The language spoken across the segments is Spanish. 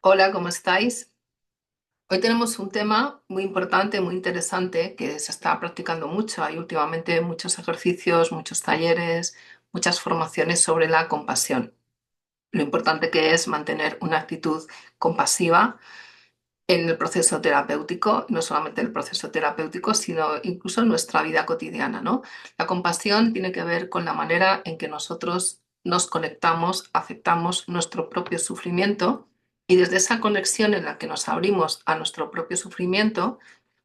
Hola, ¿cómo estáis? Hoy tenemos un tema muy importante, muy interesante, que se está practicando mucho. Hay últimamente muchos ejercicios, muchos talleres, muchas formaciones sobre la compasión. Lo importante que es mantener una actitud compasiva en el proceso terapéutico, no solamente en el proceso terapéutico, sino incluso en nuestra vida cotidiana, ¿no? La compasión tiene que ver con la manera en que nosotros nos conectamos, aceptamos nuestro propio sufrimiento y desde esa conexión en la que nos abrimos a nuestro propio sufrimiento,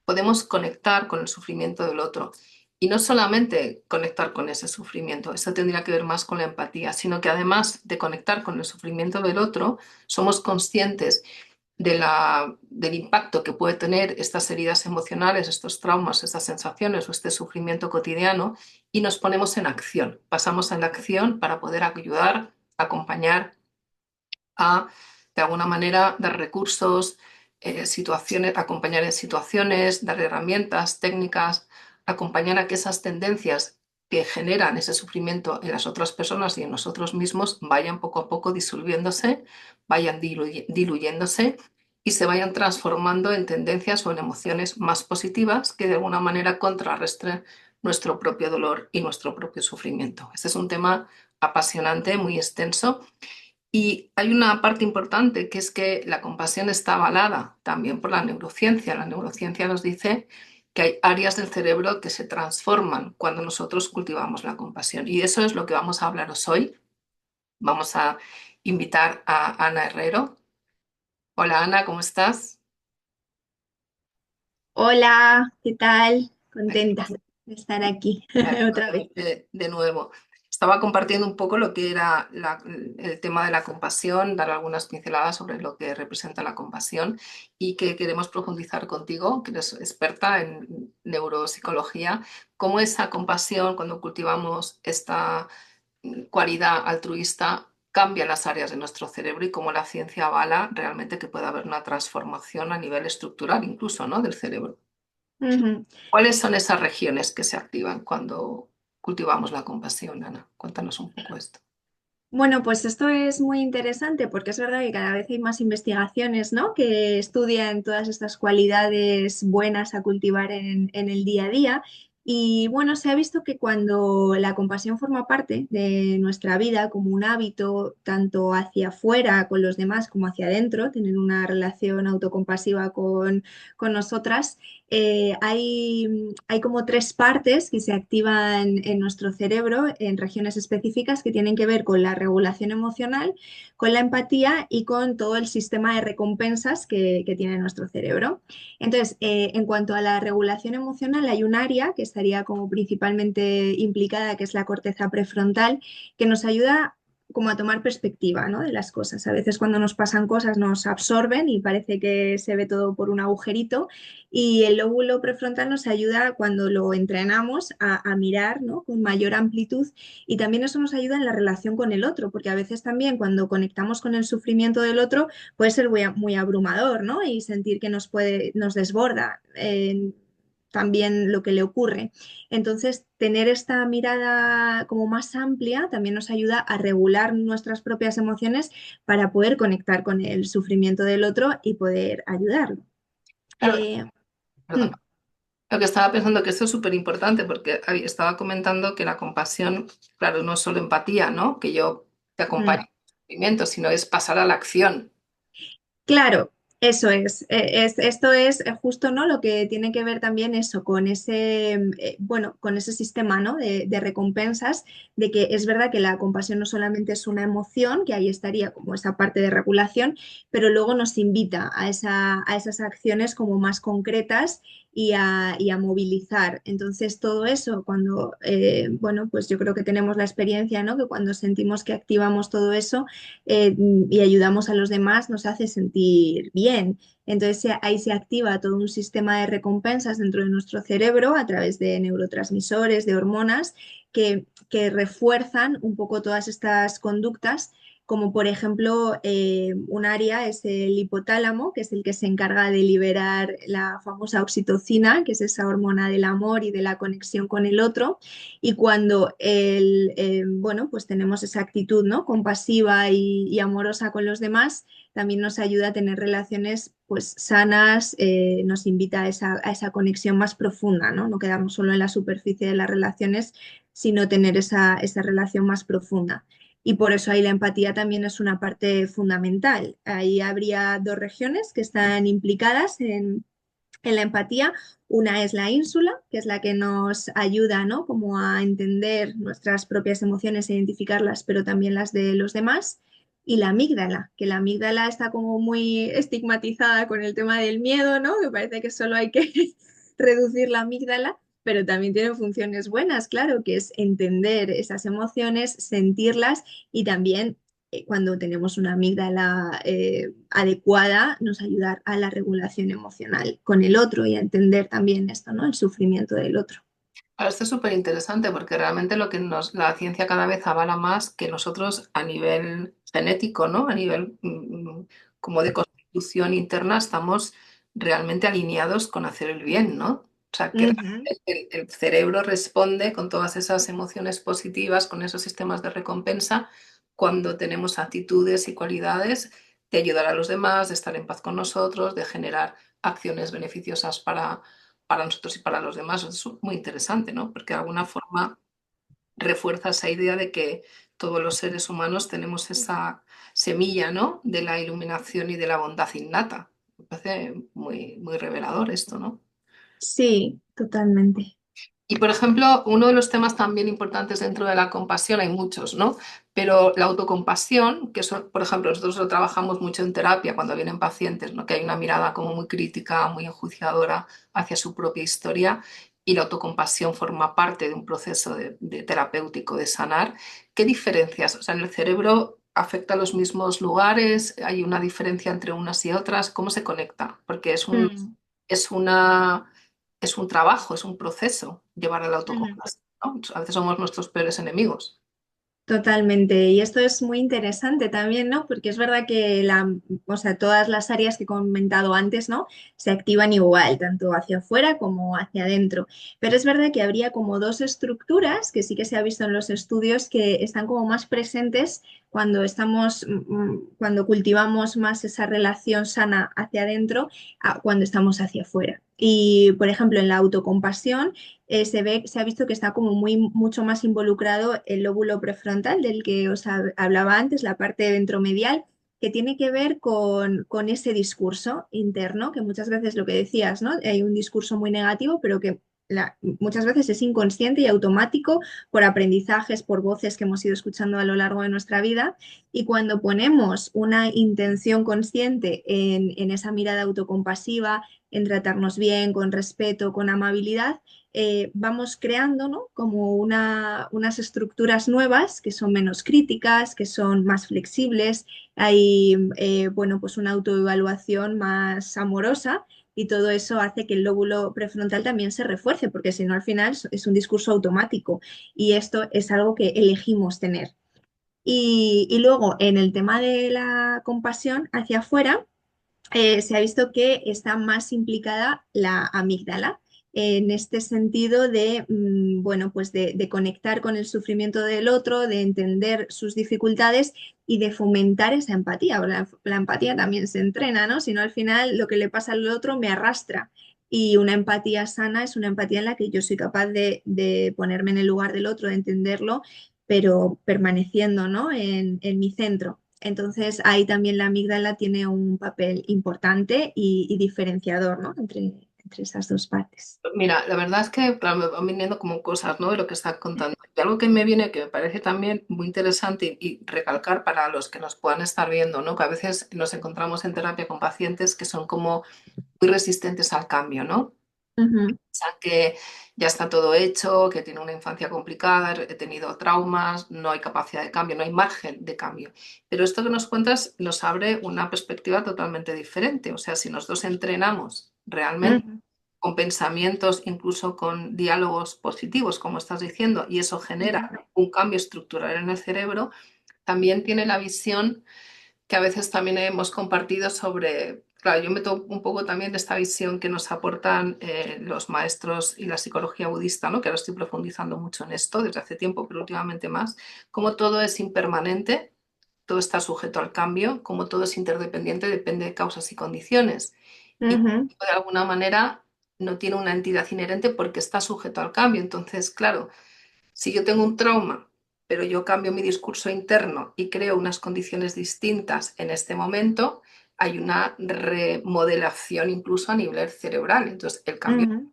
podemos conectar con el sufrimiento del otro. Y no solamente conectar con ese sufrimiento, eso tendría que ver más con la empatía, sino que además de conectar con el sufrimiento del otro, somos conscientes del impacto que puede tener estas heridas emocionales, estos traumas, estas sensaciones o este sufrimiento cotidiano y nos ponemos en acción. Pasamos en la acción para poder ayudar, acompañar a, de alguna manera, dar recursos, situaciones, acompañar en situaciones, dar herramientas, técnicas, acompañar a que esas tendencias que generan ese sufrimiento en las otras personas y en nosotros mismos vayan poco a poco disolviéndose, vayan diluyéndose y se vayan transformando en tendencias o en emociones más positivas que de alguna manera contrarresten nuestro propio dolor y nuestro propio sufrimiento. Este es un tema apasionante, muy extenso y hay una parte importante que es que la compasión está avalada también por la neurociencia. La neurociencia nos dice que hay áreas del cerebro que se transforman cuando nosotros cultivamos la compasión. Y de eso es lo que vamos a hablaros hoy. Vamos a invitar a Ana Herrero. Hola Ana, ¿cómo estás? Hola, ¿qué tal? Aquí Contenta de estar aquí me alegro otra vez. de nuevo. Estaba compartiendo un poco lo que era el tema de la compasión, dar algunas pinceladas sobre lo que representa la compasión y que queremos profundizar contigo, que eres experta en neuropsicología, cómo esa compasión, cuando cultivamos esta cualidad altruista, cambia las áreas de nuestro cerebro y cómo la ciencia avala realmente que puede haber una transformación a nivel estructural incluso, ¿no?, del cerebro. Ujú. ¿Cuáles son esas regiones que se activan cuando cultivamos la compasión, Ana? Cuéntanos un poco esto. Bueno, pues esto es muy interesante porque es verdad que cada vez hay más investigaciones, ¿no? Que estudian todas estas cualidades buenas a cultivar en el día a día. Y bueno, se ha visto que cuando la compasión forma parte de nuestra vida como un hábito, tanto hacia afuera con los demás como hacia adentro, tener una relación autocompasiva con nosotras, hay como tres partes que se activan en nuestro cerebro en regiones específicas que tienen que ver con la regulación emocional, con la empatía y con todo el sistema de recompensas que tiene nuestro cerebro. Entonces, en cuanto a la regulación emocional, hay un área que estaría como principalmente implicada, que es la corteza prefrontal, que nos ayuda como a tomar perspectiva, ¿no?, de las cosas. A veces cuando nos pasan cosas nos absorben y parece que se ve todo por un agujerito, y el lóbulo prefrontal nos ayuda cuando lo entrenamos a mirar, ¿no?, con mayor amplitud, y también eso nos ayuda en la relación con el otro, porque a veces también cuando conectamos con el sufrimiento del otro puede ser muy abrumador, ¿no?, y sentir que nos desborda. También lo que le ocurre. Entonces, tener esta mirada como más amplia también nos ayuda a regular nuestras propias emociones para poder conectar con el sufrimiento del otro y poder ayudarlo. Claro, Eh, perdón. Lo que estaba pensando que esto es súper importante porque estaba comentando que la compasión, claro, no es solo empatía, ¿no? Que yo te acompañe mm. en el sufrimiento, sino es pasar a la acción. Claro, eso es. Esto es justo, ¿no?, lo que tiene que ver también eso con ese, bueno, con ese sistema, ¿no?, de recompensas, de que es verdad que la compasión no solamente es una emoción, que ahí estaría como esa parte de regulación, pero luego nos invita a esas acciones como más concretas y a movilizar. Entonces, todo eso, cuando, bueno, pues yo creo que tenemos la experiencia, ¿no?, que cuando sentimos que activamos todo eso, y ayudamos a los demás, nos hace sentir bien. Entonces ahí se activa todo un sistema de recompensas dentro de nuestro cerebro a través de neurotransmisores, de hormonas, que refuerzan un poco todas estas conductas como por ejemplo un área es el hipotálamo, que es el que se encarga de liberar la famosa oxitocina, que es esa hormona del amor y de la conexión con el otro. Y cuando bueno, pues tenemos esa actitud, ¿no? compasiva y amorosa con los demás, también nos ayuda a tener relaciones pues sanas, nos invita a esa conexión más profunda, ¿no? No quedarnos solo en la superficie de las relaciones, sino tener esa relación más profunda. Y por eso ahí la empatía también es una parte fundamental. Ahí habría dos regiones que están implicadas en la empatía. Una es la ínsula, que es la que nos ayuda, ¿no? como a entender nuestras propias emociones e identificarlas, pero también las de los demás. Y la amígdala, que la amígdala está como muy estigmatizada con el tema del miedo, ¿no? Me parece que solo hay que reducir la amígdala, pero también tiene funciones buenas, claro, que es entender esas emociones, sentirlas y también cuando tenemos una amígdala adecuada, nos ayuda a la regulación emocional con el otro y a entender también esto, ¿no? El sufrimiento del otro. Ahora, esto es súper interesante porque realmente lo que la ciencia cada vez avala más que nosotros a nivel genético, ¿no? A nivel como de constitución interna estamos realmente alineados con hacer el bien, ¿no? O sea, que Ujú. realmente el cerebro responde con todas esas emociones positivas, con esos sistemas de recompensa, cuando tenemos actitudes y cualidades de ayudar a los demás, de estar en paz con nosotros, de generar acciones beneficiosas para nosotros y para los demás. Es muy interesante, ¿no? Porque de alguna forma refuerza esa idea de que todos los seres humanos tenemos esa semilla, ¿no? De la iluminación y de la bondad innata. Me parece muy, muy revelador esto, ¿no? Sí, totalmente. Y, por ejemplo, uno de los temas también importantes dentro de la compasión, hay muchos, ¿no? Pero la autocompasión, que eso, por ejemplo, nosotros lo trabajamos mucho en terapia cuando vienen pacientes, ¿no? Que hay una mirada como muy crítica, muy enjuiciadora hacia su propia historia y la autocompasión forma parte de un proceso de terapéutico de sanar. ¿Qué diferencias? O sea, en el cerebro afecta a los mismos lugares, hay una diferencia entre unas y otras, ¿cómo se conecta? Porque Mm, es una es un trabajo, es un proceso llevar a la ujú. autocompasión, ¿no? A veces somos nuestros peores enemigos. Totalmente. Y esto es muy interesante también, ¿no? Porque es verdad que o sea, todas las áreas que he comentado antes, ¿no? Se activan igual, tanto hacia afuera como hacia adentro. Pero es verdad que habría como dos estructuras que sí que se ha visto en los estudios que están como más presentes cuando cuando cultivamos más esa relación sana hacia adentro, cuando estamos hacia afuera. Y, por ejemplo, en la autocompasión se ha visto que está como mucho más involucrado el lóbulo prefrontal del que os hablaba antes, la parte ventromedial, que tiene que ver con ese discurso interno, que muchas veces lo que decías, ¿no? Hay un discurso muy negativo, pero que muchas veces es inconsciente y automático por aprendizajes, por voces que hemos ido escuchando a lo largo de nuestra vida. Y cuando ponemos una intención consciente en esa mirada autocompasiva, en tratarnos bien, con respeto, con amabilidad, vamos creando, ¿no? como unas estructuras nuevas que son menos críticas, que son más flexibles, hay bueno, pues una autoevaluación más amorosa y todo eso hace que el lóbulo prefrontal también se refuerce, porque si no al final es un discurso automático y esto es algo que elegimos tener. Y luego en el tema de la compasión hacia afuera, se ha visto que está más implicada la amígdala en este sentido de, bueno, pues de conectar con el sufrimiento del otro, de entender sus dificultades y de fomentar esa empatía. La empatía también se entrena, ¿no? Si no, al final lo que le pasa al otro me arrastra. Y una empatía sana es una empatía en la que yo soy capaz de ponerme en el lugar del otro, de entenderlo, pero permaneciendo, ¿no? en mi centro. Entonces ahí también la amígdala tiene un papel importante y diferenciador, ¿no? entre esas dos partes. Mira, la verdad es que claro, me van viniendo como cosas, ¿no? De lo que estás contando. Y algo que me viene, que me parece también muy interesante y recalcar para los que nos puedan estar viendo, ¿no? Que a veces nos encontramos en terapia con pacientes que son como muy resistentes al cambio, ¿no? Ujú, Piensan que ya está todo hecho, que tiene una infancia complicada, he tenido traumas, no hay capacidad de cambio, no hay margen de cambio. Pero esto que nos cuentas nos abre una perspectiva totalmente diferente. O sea, si nosotros entrenamos realmente ujú, con pensamientos, incluso con diálogos positivos, como estás diciendo, y eso genera ujú, un cambio estructural en el cerebro, también tiene la visión que a veces también hemos compartido sobre, claro, yo meto un poco también de esta visión que nos aportan los maestros y la psicología budista, ¿no? Que ahora estoy profundizando mucho en esto desde hace tiempo, pero últimamente más, como todo es impermanente, todo está sujeto al cambio, como todo es interdependiente, depende de causas y condiciones. Y Ujú, de alguna manera no tiene una entidad inherente porque está sujeto al cambio. Entonces, claro, si yo tengo un trauma, pero yo cambio mi discurso interno y creo unas condiciones distintas en este momento, hay una remodelación incluso a nivel cerebral. Entonces, el cambio ujú.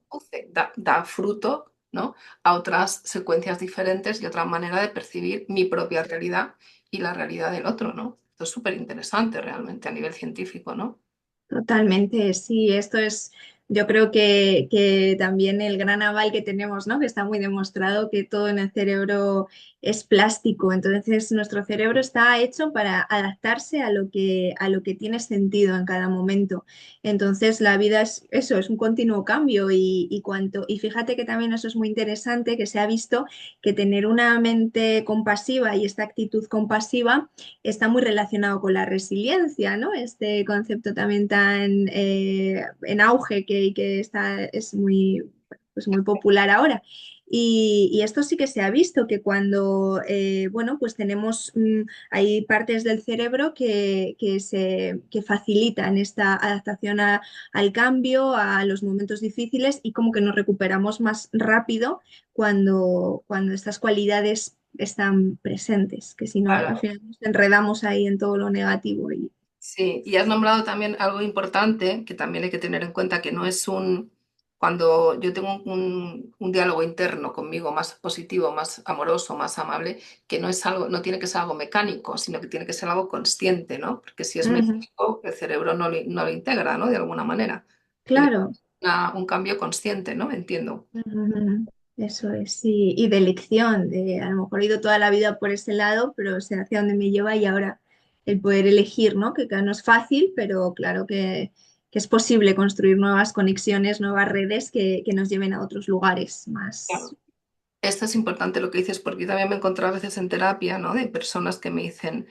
da fruto, ¿no? A otras secuencias diferentes y otra manera de percibir mi propia realidad y la realidad del otro, ¿no? Esto es súper interesante realmente a nivel científico, ¿no? Totalmente, sí, esto es, yo creo que también el gran aval que tenemos, ¿no? Que está muy demostrado que todo en el cerebro es plástico, entonces nuestro cerebro está hecho para adaptarse a lo que tiene sentido en cada momento. Entonces la vida es eso, es un continuo cambio y fíjate que también eso es muy interesante, que se ha visto que tener una mente compasiva y esta actitud compasiva está muy relacionado con la resiliencia, ¿no? Este concepto también tan en auge que está, es muy, pues muy popular ahora. Y esto sí que se ha visto, que cuando, bueno, pues tenemos, hay partes del cerebro que facilitan esta adaptación al cambio, a los momentos difíciles y como que nos recuperamos más rápido cuando estas cualidades están presentes, que si no, al Claro. final nos enredamos ahí en todo lo negativo. Y... Sí, y has nombrado también algo importante que también hay que tener en cuenta, que no es cuando yo tengo un diálogo interno conmigo más positivo, más amoroso, más amable, que no es algo, no tiene que ser algo mecánico, sino que tiene que ser algo consciente, ¿no? Porque si es Ujú, mecánico, el cerebro no lo integra, ¿no? De alguna manera. Tiene que claro. ser un cambio consciente, ¿no? Entiendo. Ujú, eso es, sí. Y de elección, de a lo mejor he ido toda la vida por ese lado, pero sé hacia dónde me lleva y ahora el poder elegir, ¿no? Que claro, no es fácil, pero claro que es posible construir nuevas conexiones, nuevas redes que nos lleven a otros lugares más. Claro. Esto es importante lo que dices, porque yo también me encuentro a veces en terapia, ¿no? De personas que me dicen,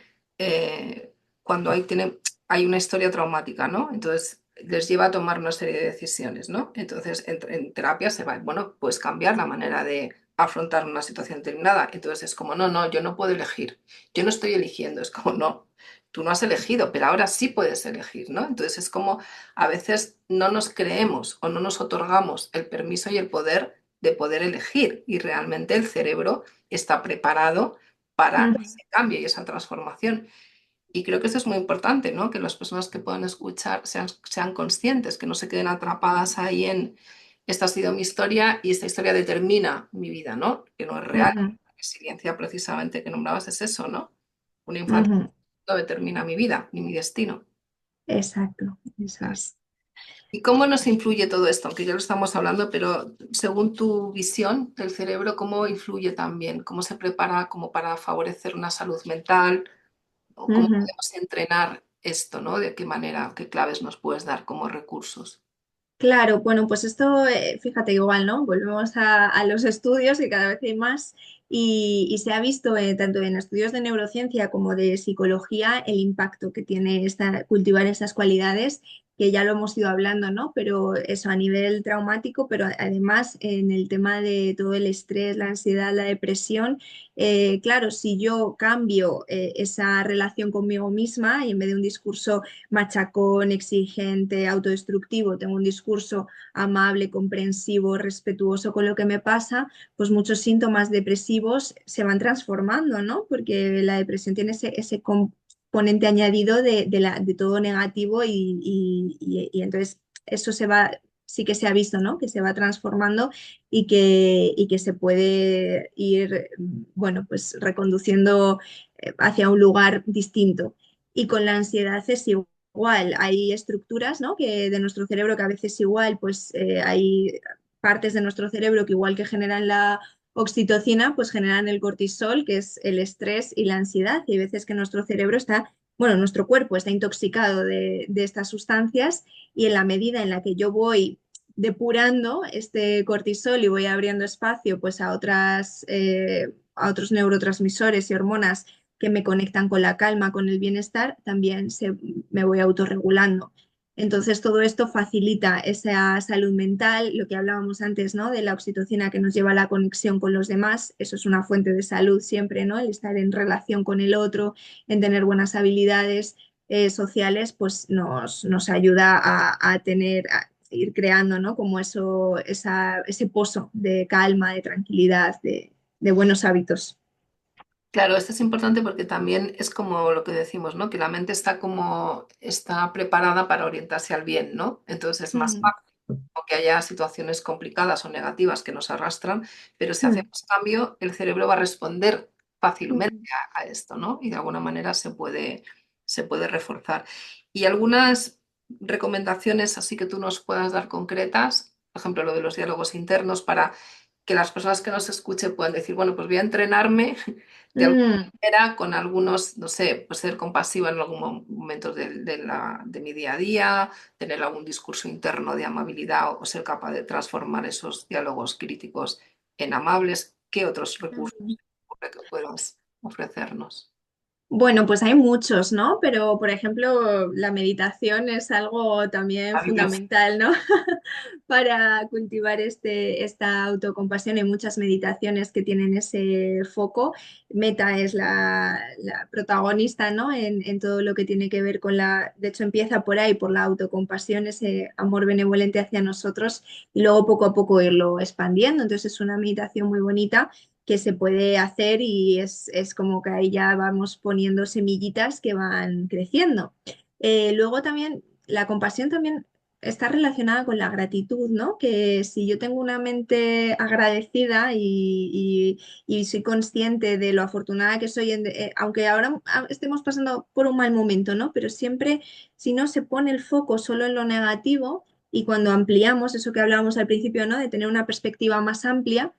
cuando hay una historia traumática, ¿no? Entonces les lleva a tomar una serie de decisiones, ¿no? Entonces en terapia se va, bueno, pues cambiar la manera de afrontar una situación determinada. Entonces es como, no, no, yo no puedo elegir, yo no estoy eligiendo, es como, no, tú no has elegido, pero ahora sí puedes elegir, ¿no? Entonces es como a veces no nos creemos o no nos otorgamos el permiso y el poder de poder elegir y realmente el cerebro está preparado para Ujú. ese cambio y esa transformación. Y creo que eso es muy importante, ¿no? Que las personas que puedan escuchar sean conscientes, que no se queden atrapadas ahí en esta ha sido mi historia y esta historia determina mi vida, ¿no? Que no es real. Ujú, La resiliencia precisamente que nombrabas es eso, ¿no? Una infancia ujú. no determina mi vida ni mi destino. Exacto, eso Claro. es. ¿Y cómo nos influye todo esto? Aunque ya lo estamos hablando, pero según tu visión del cerebro, ¿cómo influye también? ¿Cómo se prepara como para favorecer una salud mental? ¿O cómo Ujú. podemos entrenar esto, ¿no? ¿De qué manera, qué claves nos puedes dar como recursos? Claro, bueno, pues esto, fíjate igual, ¿no? Volvemos a los estudios, que cada vez hay más, y se ha visto tanto en estudios de neurociencia como de psicología el impacto que tiene cultivar esas cualidades, que ya lo hemos ido hablando, ¿no? Pero eso a nivel traumático, pero además en el tema de todo el estrés, la ansiedad, la depresión, claro, si yo cambio esa relación conmigo misma y en vez de un discurso machacón, exigente, autodestructivo, tengo un discurso amable, comprensivo, respetuoso con lo que me pasa, pues muchos síntomas depresivos se van transformando, ¿no? Porque la depresión tiene ese componente añadido de todo negativo y entonces eso se va, sí que se ha visto, ¿no? Que se va transformando y que se puede ir, bueno, pues reconduciendo hacia un lugar distinto. Y con la ansiedad es igual, hay estructuras, ¿no? Que de nuestro cerebro que a veces igual, pues hay partes de nuestro cerebro que igual que generan la oxitocina, pues generan el cortisol, que es el estrés y la ansiedad. Y hay veces que nuestro cerebro está, bueno, nuestro cuerpo está intoxicado de estas sustancias y en la medida en la que yo voy depurando este cortisol y voy abriendo espacio pues a otros neurotransmisores y hormonas que me conectan con la calma, con el bienestar, también me voy autorregulando. Entonces, todo esto facilita esa salud mental, lo que hablábamos antes, ¿no? De la oxitocina que nos lleva a la conexión con los demás. Eso es una fuente de salud siempre, ¿no? El estar en relación con el otro, en tener buenas habilidades sociales, pues nos ayuda a tener, a ir creando, ¿no? Como eso, ese pozo de calma, de tranquilidad, de buenos hábitos. Claro, esto es importante porque también es como lo que decimos, ¿no? Que la mente está como está preparada para orientarse al bien, ¿no? Entonces es más Mm, fácil, aunque haya situaciones complicadas o negativas que nos arrastran, pero si mm, hacemos cambio, el cerebro va a responder fácilmente mm, a esto, ¿no? Y de alguna manera se puede reforzar. Y algunas recomendaciones así que tú nos puedas dar concretas, por ejemplo, lo de los diálogos internos para que las personas que nos escuchen puedan decir, bueno, pues voy a entrenarme de alguna mm. manera con algunos, no sé, pues ser compasiva en algún momento de mi día a día, tener algún discurso interno de amabilidad o ser capaz de transformar esos diálogos críticos en amables. ¿Qué otros recursos Mm. que puedas ofrecernos? Bueno, pues hay muchos, ¿no? Pero, por ejemplo, la meditación es algo también Maravilloso. fundamental, ¿no? Para cultivar esta autocompasión. Hay muchas meditaciones que tienen ese foco. Meta es la protagonista, ¿no? En todo lo que tiene que ver con de hecho, empieza por ahí, por la autocompasión, ese amor benevolente hacia nosotros, y luego poco a poco irlo expandiendo. Entonces, es una meditación muy bonita que se puede hacer y es como que ahí ya vamos poniendo semillitas que van creciendo. Luego también, la compasión también está relacionada con la gratitud, ¿no? Que si yo tengo una mente agradecida y soy consciente de lo afortunada que soy, aunque ahora estemos pasando por un mal momento, ¿no? Pero siempre, si no se pone el foco solo en lo negativo y cuando ampliamos eso que hablábamos al principio, ¿no? De tener una perspectiva más amplia,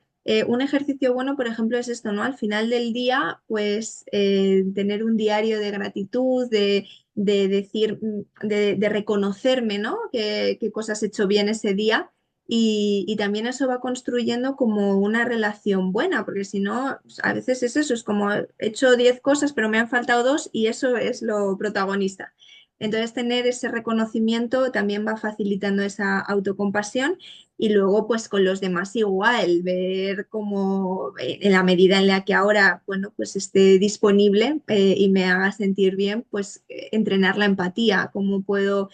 un ejercicio bueno, por ejemplo, es esto, ¿no? Al final del día, pues tener un diario de gratitud, de decir, de reconocerme, ¿no? Qué cosas he hecho bien ese día. Y también eso va construyendo como una relación buena, porque si no, pues, a veces es eso, es como he hecho 10 cosas, pero me han faltado dos y eso es lo protagonista. Entonces, tener ese reconocimiento también va facilitando esa autocompasión y luego, pues con los demás igual, ver cómo en la medida en la que ahora, bueno, pues esté disponible y me haga sentir bien, pues entrenar la empatía, cómo puedo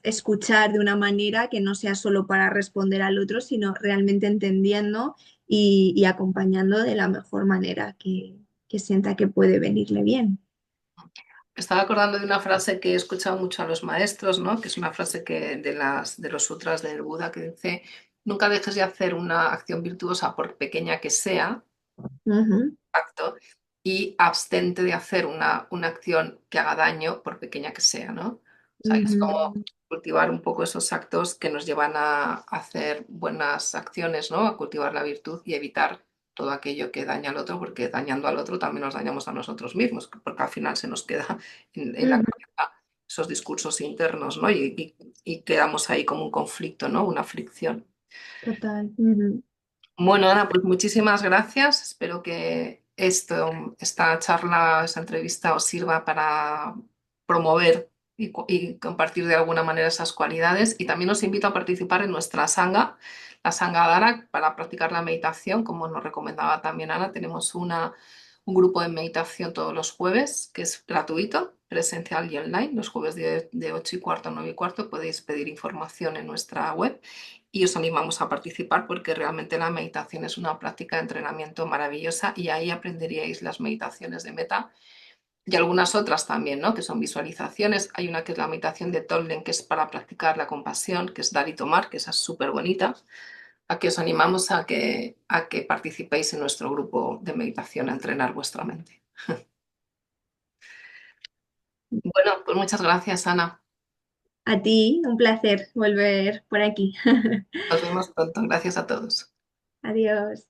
escuchar de una manera que no sea solo para responder al otro, sino realmente entendiendo y acompañando de la mejor manera que sienta que puede venirle bien. Estaba acordando de una frase que he escuchado mucho a los maestros, ¿no? Que es una frase que de los sutras del Buda que dice, nunca dejes de hacer una acción virtuosa por pequeña que sea, Ujú, acto, y abstente de hacer una acción que haga daño, por pequeña que sea, ¿no? O sea, que es ujú, como cultivar un poco esos actos que nos llevan a hacer buenas acciones, ¿no? A cultivar la virtud y evitar todo aquello que daña al otro, porque dañando al otro también nos dañamos a nosotros mismos, porque al final se nos queda en la ujú, cabeza esos discursos internos, ¿no? Y quedamos ahí como un conflicto, ¿no? Una fricción. total. Ujú. Bueno, Ana, pues muchísimas gracias. Espero que esta charla, esta entrevista os sirva para promover y compartir de alguna manera esas cualidades. Y también os invito a participar en nuestra sangha, la Sangha Dara, para practicar la meditación. Como nos recomendaba también Ana, tenemos un grupo de meditación todos los jueves, que es gratuito, presencial y online. Los jueves de 8 y cuarto a 9 y cuarto podéis pedir información en nuestra web y os animamos a participar porque realmente la meditación es una práctica de entrenamiento maravillosa y ahí aprenderíais las meditaciones de meta y algunas otras también, ¿no? Que son visualizaciones. Hay una que es la meditación de Tollen, que es para practicar la compasión, que es dar y tomar, que esa es súper bonita. A que os animamos a que participéis en nuestro grupo de meditación a entrenar vuestra mente. Bueno, pues muchas gracias, Ana. A ti, un placer volver por aquí. Nos vemos pronto. Gracias a todos. Adiós.